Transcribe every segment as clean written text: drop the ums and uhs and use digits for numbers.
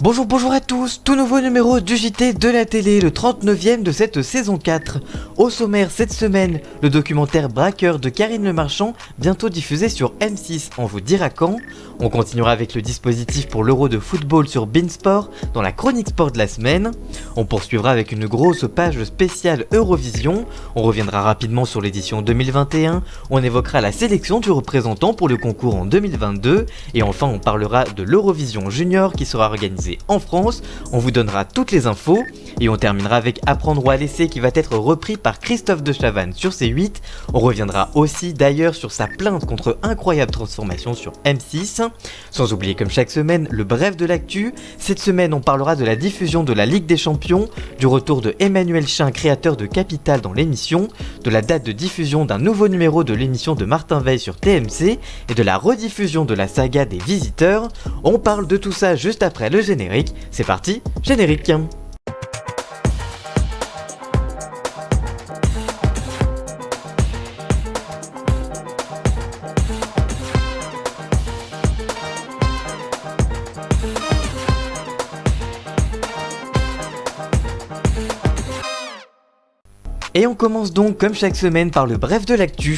Bonjour à tous, tout nouveau numéro du JT de la télé, le 39e de cette saison 4. Au sommaire cette semaine, le documentaire Braqueur de Karine Le Marchand, bientôt diffusé sur M6, on vous dira quand. On continuera avec le dispositif pour l'Euro de football sur Beansport dans la chronique sport de la semaine. On poursuivra avec une grosse page spéciale Eurovision. On reviendra rapidement sur l'édition 2021. On évoquera la sélection du représentant pour le concours en 2022. Et enfin, on parlera de l'Eurovision Junior qui sera organisée en France. On vous donnera toutes les infos. Et on terminera avec Apprendre ou à laisser qui va être repris par Christophe de Chavannes sur C8. On reviendra aussi d'ailleurs sur sa plainte contre Incroyable Transformation sur M6. Sans oublier comme chaque semaine le bref de l'actu. Cette semaine on parlera de la diffusion de la Ligue des Champions, du retour de Emmanuel Chin, créateur de Capital dans l'émission, de la date de diffusion d'un nouveau numéro de l'émission de Martin Veil sur TMC et de la rediffusion de la saga des Visiteurs. On parle de tout ça juste après le générique. C'est parti, générique. Et on commence donc comme chaque semaine par le bref de l'actu.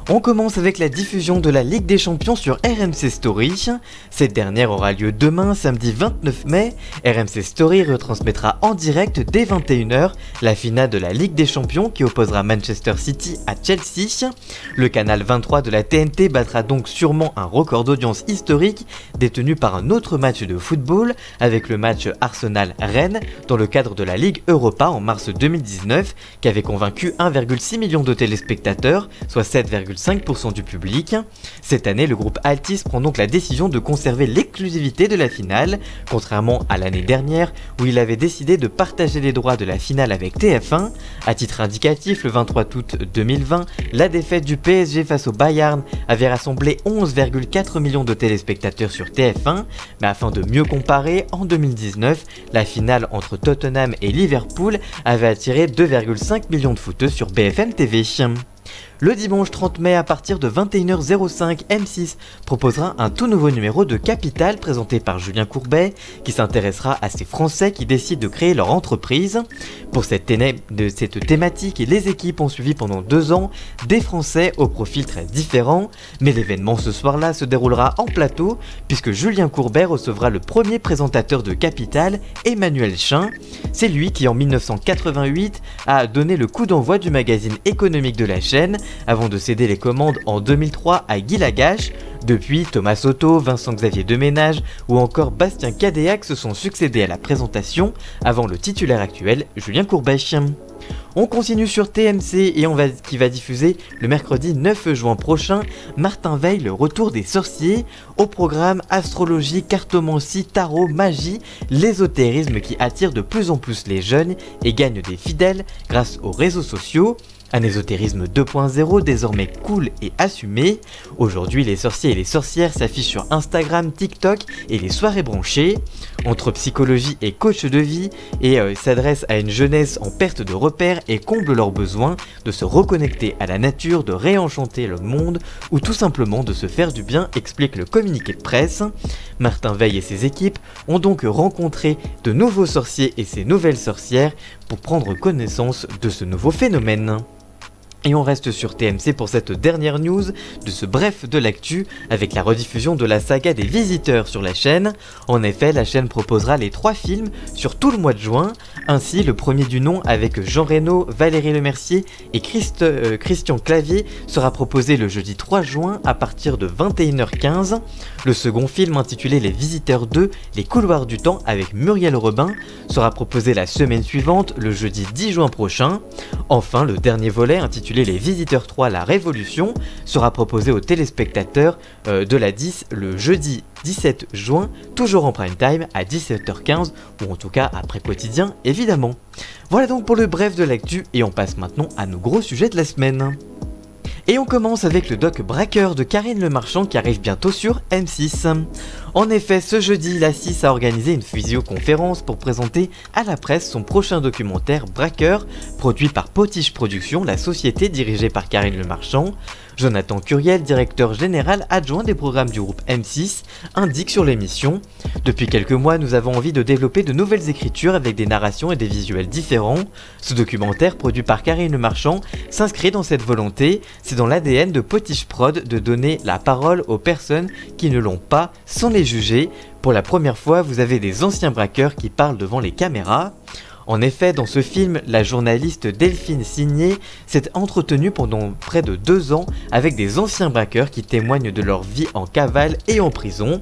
On commence avec la diffusion de la Ligue des Champions sur RMC Story. Cette dernière aura lieu demain, samedi 29 mai. RMC Story retransmettra en direct dès 21h la finale de la Ligue des Champions qui opposera Manchester City à Chelsea. Le canal 23 de la TNT battra donc sûrement un record d'audience historique détenu par un autre match de football avec le match Arsenal-Rennes dans le cadre de la Ligue Europa en mars 2019 qui avait convaincu 1,6 million de téléspectateurs, soit 7,5% du public. Cette année, le groupe Altice prend donc la décision de conserver l'exclusivité de la finale, contrairement à l'année dernière où il avait décidé de partager les droits de la finale avec TF1. À titre indicatif, le 23 août 2020, la défaite du PSG face au Bayern avait rassemblé 11,4 millions de téléspectateurs sur TF1, mais afin de mieux comparer, en 2019, la finale entre Tottenham et Liverpool avait attiré 2,5 millions de footeux sur BFM TV. Le dimanche 30 mai à partir de 21h05, M6 proposera un tout nouveau numéro de Capital présenté par Julien Courbet qui s'intéressera à ces Français qui décident de créer leur entreprise. Pour cette thématique, les équipes ont suivi pendant 2 ans des Français au profil très différent, mais l'événement ce soir-là se déroulera en plateau puisque Julien Courbet recevra le premier présentateur de Capital, Emmanuel Chin. C'est lui qui en 1988 a donné le coup d'envoi du magazine économique de la chaîne avant de céder les commandes en 2003 à Guy Lagache. Depuis, Thomas Soto, Vincent-Xavier Deménage ou encore Bastien Cadéac se sont succédés à la présentation avant le titulaire actuel, Julien Courbet. On continue sur TMC et qui va diffuser le mercredi 9 juin prochain Martin Veil, le retour des sorciers. Au programme astrologie, cartomancie, tarot, magie, l'ésotérisme qui attire de plus en plus les jeunes et gagne des fidèles grâce aux réseaux sociaux. Un ésotérisme 2.0 désormais cool et assumé. Aujourd'hui, les sorciers et les sorcières s'affichent sur Instagram, TikTok et les soirées branchées. Entre psychologie et coach de vie et s'adressent à une jeunesse en perte de repères et comblent leurs besoins de se reconnecter à la nature, de réenchanter le monde ou tout simplement de se faire du bien, explique le communiqué de presse. Martin Veil et ses équipes ont donc rencontré de nouveaux sorciers et ces nouvelles sorcières pour prendre connaissance de ce nouveau phénomène. Et on reste sur TMC pour cette dernière news de ce bref de l'actu avec la rediffusion de la saga des Visiteurs sur la chaîne. En effet, la chaîne proposera les 3 films sur tout le mois de juin. Ainsi, le premier du nom avec Jean Reno, Valérie Lemercier et Christian Clavier sera proposé le jeudi 3 juin à partir de 21h15. Le second film intitulé Les Visiteurs 2, Les couloirs du temps avec Muriel Robin sera proposé la semaine suivante, le jeudi 10 juin prochain. Enfin, le dernier volet intitulé Les Visiteurs 3, La Révolution sera proposé aux téléspectateurs de la 10 le jeudi 17 juin, toujours en prime time à 17h15 ou en tout cas après quotidien évidemment. Voilà donc pour le bref de l'actu et on passe maintenant à nos gros sujets de la semaine. Et on commence avec le doc Braqueur de Karine Le Marchand qui arrive bientôt sur M6. En effet, ce jeudi, la 6 a organisé une visioconférence pour présenter à la presse son prochain documentaire Braqueur, produit par Potiche Productions, la société dirigée par Karine Lemarchand. Jonathan Curiel, directeur général adjoint des programmes du groupe M6, indique sur l'émission « Depuis quelques mois, nous avons envie de développer de nouvelles écritures avec des narrations et des visuels différents. Ce documentaire, produit par Karine Lemarchand, s'inscrit dans cette volonté. C'est dans l'ADN de Potiche Prod de donner la parole aux personnes qui ne l'ont pas sans les juger. Pour la première fois, vous avez des anciens braqueurs qui parlent devant les caméras. » En effet, dans ce film, la journaliste Delphine Signé s'est entretenue pendant près de 2 ans avec des anciens braqueurs qui témoignent de leur vie en cavale et en prison.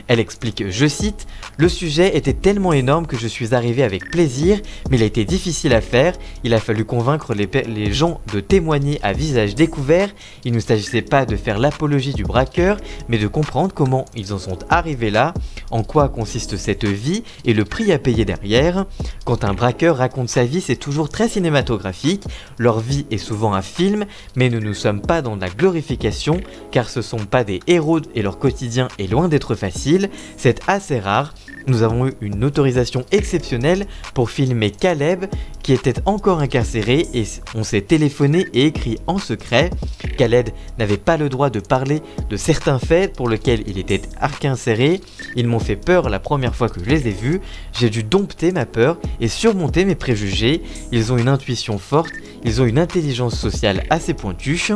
Elle explique, je cite, « Le sujet était tellement énorme que je suis arrivée avec plaisir, mais il a été difficile à faire. Il a fallu convaincre les gens de témoigner à visage découvert. Il ne s'agissait pas de faire l'apologie du braqueur, mais de comprendre comment ils en sont arrivés là, en quoi consiste cette vie et le prix à payer derrière. Quand un braqueur raconte sa vie, c'est toujours très cinématographique, leur vie est souvent un film, mais nous ne sommes pas dans la glorification, car ce sont pas des héros et leur quotidien est loin d'être facile, c'est assez rare. Nous avons eu une autorisation exceptionnelle pour filmer Caleb, qui était encore incarcéré, et on s'est téléphoné et écrit en secret. Khaled n'avait pas le droit de parler de certains faits pour lesquels il était incarcéré. Ils m'ont fait peur la première fois que je les ai vus. J'ai dû dompter ma peur et surmonter mes préjugés. Ils ont une intuition forte, ils ont une intelligence sociale assez pointue.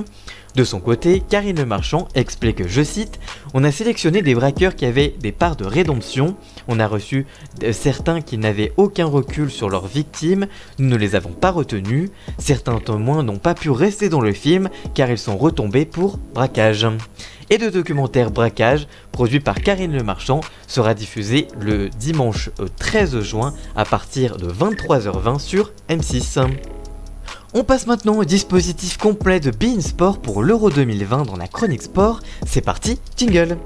De son côté, Karine Lemarchand explique, je cite, « On a sélectionné des braqueurs qui avaient des parts de rédemption. On a reçu certains qui n'avaient aucun recul sur leurs victimes. Nous ne les avons pas retenus. Certains témoins n'ont pas pu rester dans le film car ils sont retombés pour braquage. » Et le documentaire Braquage, produit par Karine Lemarchand, sera diffusé le dimanche 13 juin à partir de 23h20 sur M6. On passe maintenant au dispositif complet de beIN Sport pour l'Euro 2020 dans la chronique sport. C'est parti, jingle!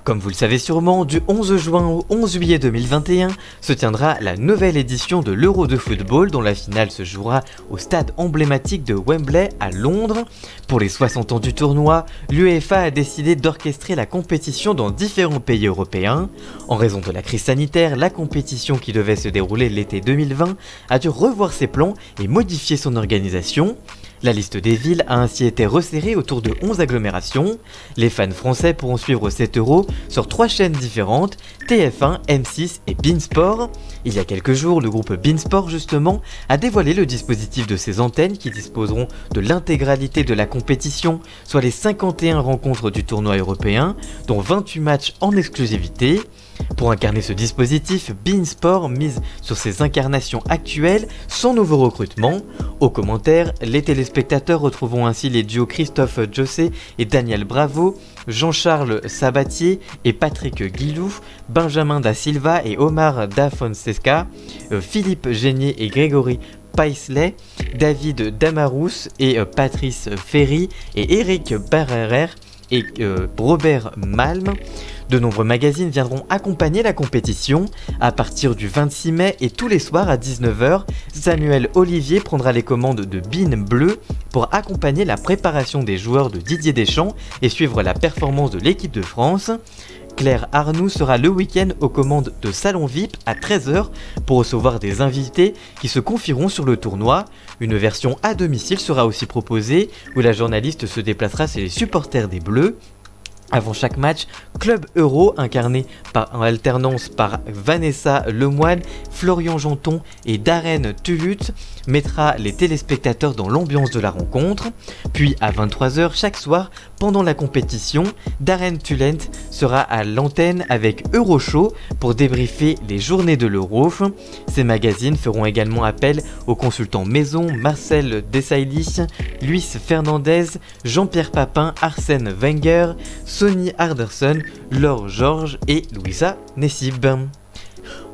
Comme vous le savez sûrement, du 11 juin au 11 juillet 2021 se tiendra la nouvelle édition de l'Euro de football dont la finale se jouera au stade emblématique de Wembley à Londres. Pour les 60 ans du tournoi, l'UEFA a décidé d'orchestrer la compétition dans différents pays européens. En raison de la crise sanitaire, la compétition qui devait se dérouler l'été 2020 a dû revoir ses plans et modifier son organisation. La liste des villes a ainsi été resserrée autour de 11 agglomérations. Les fans français pourront suivre cet Euro sur 3 chaînes différentes, TF1, M6 et beIN Sport. Il y a quelques jours, le groupe beIN Sport justement a dévoilé le dispositif de ces antennes qui disposeront de l'intégralité de la compétition, soit les 51 rencontres du tournoi européen, dont 28 matchs en exclusivité. Pour incarner ce dispositif, beIN Sport mise sur ses incarnations actuelles sans nouveau recrutement. Aux commentaires, les téléspectateurs retrouveront ainsi les duos Christophe Jossé et Daniel Bravo, Jean-Charles Sabatier et Patrick Guilou, Benjamin da Silva et Omar da Fonseca, Philippe Génier et Grégory Paisley, David Damarous et Patrice Ferry et Eric Barrerer et Robert Malm. De nombreux magazines viendront accompagner la compétition. À partir du 26 mai et tous les soirs à 19h, Samuel Olivier prendra les commandes de beIN Bleu pour accompagner la préparation des joueurs de Didier Deschamps et suivre la performance de l'équipe de France. Claire Arnoux sera le week-end aux commandes de Salon VIP à 13h pour recevoir des invités qui se confieront sur le tournoi. Une version à domicile sera aussi proposée où la journaliste se déplacera chez les supporters des Bleus. Avant chaque match, Club Euro, incarné en alternance par Vanessa Lemoine, Florian Janton et Darren Tulut, mettra les téléspectateurs dans l'ambiance de la rencontre. Puis à 23h chaque soir, pendant la compétition, Darren Tulent sera à l'antenne avec Euroshow pour débriefer les journées de l'Euro. Ces magazines feront également appel aux consultants maison Marcel Desailly, Luis Fernandez, Jean-Pierre Papin, Arsène Wenger, Sonny Anderson, Laure Georges et Louisa Nessib.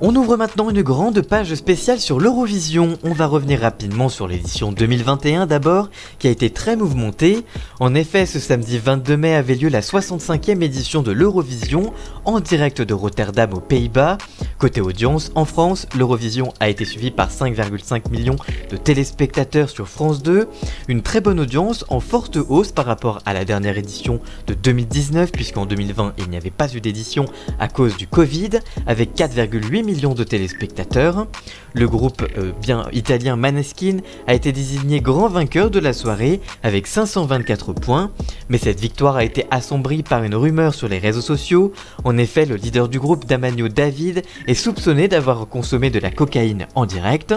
On ouvre maintenant une grande page spéciale sur l'Eurovision. On va revenir rapidement sur l'édition 2021 d'abord, qui a été très mouvementée. En effet, ce samedi 22 mai avait lieu la 65e édition de l'Eurovision, en direct de Rotterdam aux Pays-Bas. Côté audience, en France, l'Eurovision a été suivie par 5,5 millions de téléspectateurs sur France 2. Une très bonne audience, en forte hausse par rapport à la dernière édition de 2019, puisqu'en 2020 il n'y avait pas eu d'édition à cause du Covid, avec 4,8 millions de téléspectateurs. Le groupe bien italien Maneskin a été désigné grand vainqueur de la soirée avec 524 points, mais cette victoire a été assombrie par une rumeur sur les réseaux sociaux. En effet, le leader du groupe, Damanio David, est soupçonné d'avoir consommé de la cocaïne en direct.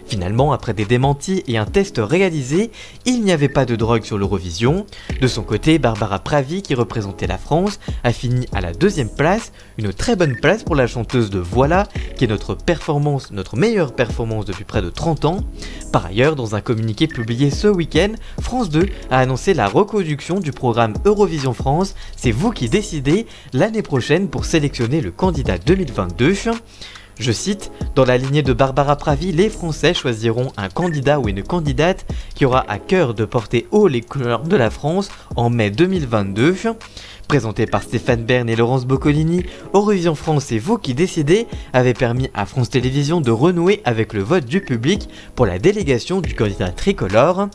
Finalement, après des démentis et un test réalisé, il n'y avait pas de drogue sur l'Eurovision. De son côté, Barbara Pravi, qui représentait la France, a fini à la 2e place, une très bonne place pour la chanteuse de Voilà, qui est notre meilleure performance depuis près de 30 ans. Par ailleurs, dans un communiqué publié ce week-end, France 2 a annoncé la reconduction du programme Eurovision France, c'est vous qui décidez, l'année prochaine pour sélectionner le candidat 2022. Je cite, « Dans la lignée de Barbara Pravi, les Français choisiront un candidat ou une candidate qui aura à cœur de porter haut les couleurs de la France en mai 2022. » Présenté par Stéphane Bern et Laurence Boccolini, Eurovision France C'est vous qui décidez avait permis à France Télévisions de renouer avec le vote du public pour la délégation du candidat tricolore.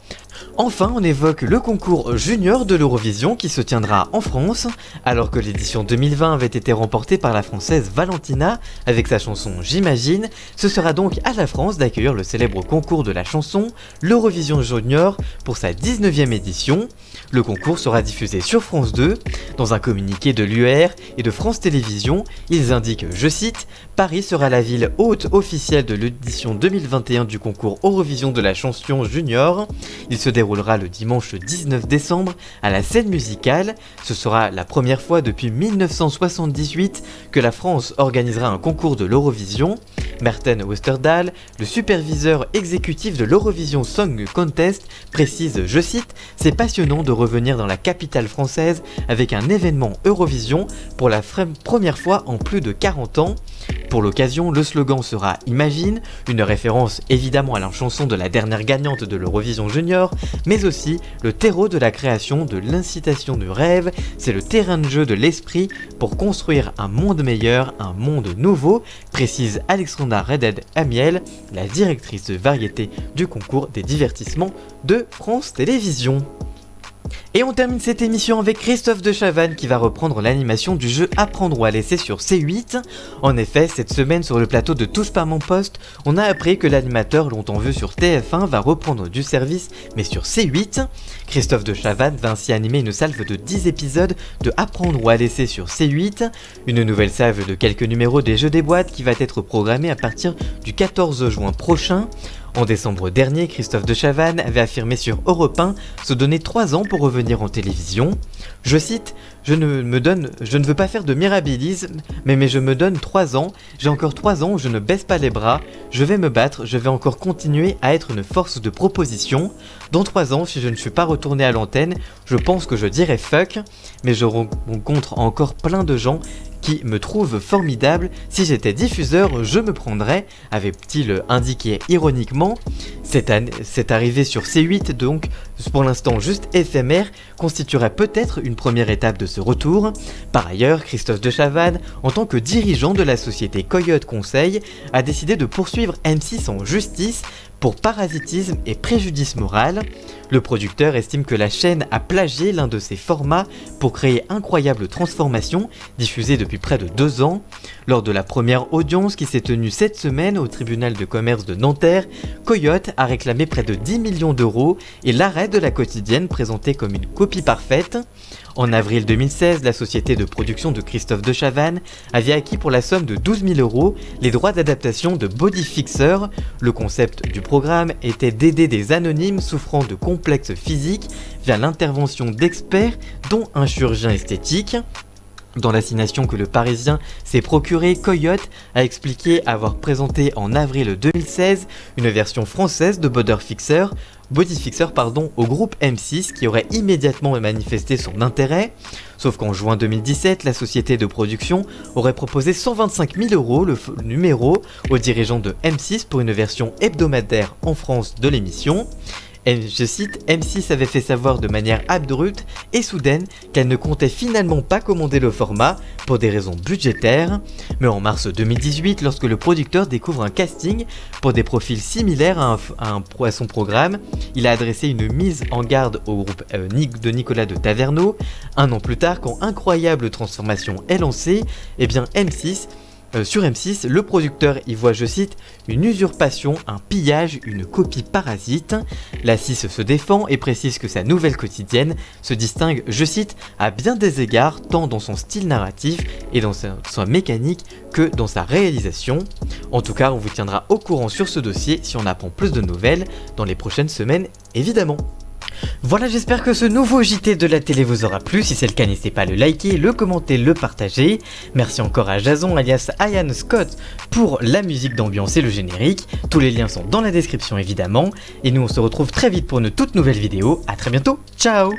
Enfin, on évoque le concours junior de l'Eurovision qui se tiendra en France, alors que l'édition 2020 avait été remportée par la française Valentina avec sa chanson J'imagine. Ce sera donc à la France d'accueillir le célèbre concours de la chanson, l'Eurovision Junior, pour sa 19e édition. Le concours sera diffusé sur France 2. Dans un communiqué de l'UR et de France Télévisions, ils indiquent, je cite, « Paris sera la ville hôte officielle de l'édition 2021 du concours Eurovision de la chanson junior. Il se déroulera le dimanche 19 décembre à la scène musicale. Ce sera la première fois depuis 1978 que la France organisera un concours de l'Eurovision. Merten Westerdahl, le superviseur exécutif de l'Eurovision Song Contest, précise, je cite, « C'est passionnant de revenir dans la capitale française avec un événement Eurovision pour la première fois en plus de 40 ans. Pour l'occasion, le slogan sera Imagine, une référence évidemment à la chanson de la dernière gagnante de l'Eurovision Junior, mais aussi le terreau de la création, de l'incitation du rêve, c'est le terrain de jeu de l'esprit pour construire un monde meilleur, un monde nouveau, précise Alexandra Reded-Amiel, la directrice de variété du concours des divertissements de France Télévisions. Et on termine cette émission avec Christophe de Chavannes qui va reprendre l'animation du jeu Apprendre ou à laisser sur C8. En effet, cette semaine sur le plateau de Touche pas mon poste, on a appris que l'animateur longtemps vu sur TF1 va reprendre du service mais sur C8. Christophe de Chavannes va ainsi animer une salve de 10 épisodes de Apprendre ou à laisser sur C8, une nouvelle salve de quelques numéros des jeux des boîtes qui va être programmée à partir du 14 juin prochain. En décembre dernier, Christophe de Chavannes avait affirmé sur Europe 1 se donner 3 ans pour revenir en télévision. Je cite, je ne veux pas faire de mirabilisme, mais je me donne 3 ans, j'ai encore 3 ans où je ne baisse pas les bras, je vais me battre, je vais encore continuer à être une force de proposition. Dans 3 ans, si je ne suis pas retourné à l'antenne, je pense que je dirais fuck, mais je rencontre encore plein de gens qui me trouvent formidable. Si j'étais diffuseur, je me prendrais, avait-il indiqué ironiquement. Cette arrivée sur C8, donc pour l'instant juste éphémère, constituerait peut-être une première étape de ce retour. Par ailleurs, Christophe de Chavannes, en tant que dirigeant de la société Coyote Conseil, a décidé de poursuivre M6 en justice pour parasitisme et préjudice moral. Le producteur estime que la chaîne a plagié l'un de ses formats pour créer Incroyable Transformation, diffusé depuis près de 2 ans. Lors de la première audience qui s'est tenue cette semaine au tribunal de commerce de Nanterre, Coyote a réclamé près de 10 millions d'euros et l'arrêt de la quotidienne présenté comme une copie parfaite. En avril 2016, la société de production de Christophe de Chavannes avait acquis pour la somme de 12 000 euros les droits d'adaptation de Body Fixer. Le concept du programme était d'aider des anonymes souffrant de complexes physiques via l'intervention d'experts dont un chirurgien esthétique. Dans l'assignation que le Parisien s'est procuré, Coyote a expliqué avoir présenté en avril 2016 une version française de Bodyfixer au groupe M6 qui aurait immédiatement manifesté son intérêt, sauf qu'en juin 2017, la société de production aurait proposé 125 000 € le numéro aux dirigeants de M6 pour une version hebdomadaire en France de l'émission. Je cite, M6 avait fait savoir de manière abrupte et soudaine qu'elle ne comptait finalement pas commander le format pour des raisons budgétaires, mais en mars 2018, lorsque le producteur découvre un casting pour des profils similaires à son programme, il a adressé une mise en garde au groupe de Nicolas de Taverneau. Un an plus tard, quand Incroyable Transformation est lancée, sur M6, le producteur y voit, je cite, une usurpation, un pillage, une copie parasite. La 6 se défend et précise que sa nouvelle quotidienne se distingue, je cite, à bien des égards, tant dans son style narratif et dans sa mécanique que dans sa réalisation. En tout cas, on vous tiendra au courant sur ce dossier si on apprend plus de nouvelles dans les prochaines semaines, évidemment. Voilà, j'espère que ce nouveau JT de la télé vous aura plu. Si c'est le cas, n'hésitez pas à le liker, le commenter, le partager. Merci encore à Jason alias Ian Scott pour la musique d'ambiance et le générique. Tous les liens sont dans la description évidemment. Et nous on se retrouve très vite pour une toute nouvelle vidéo. A très bientôt, ciao.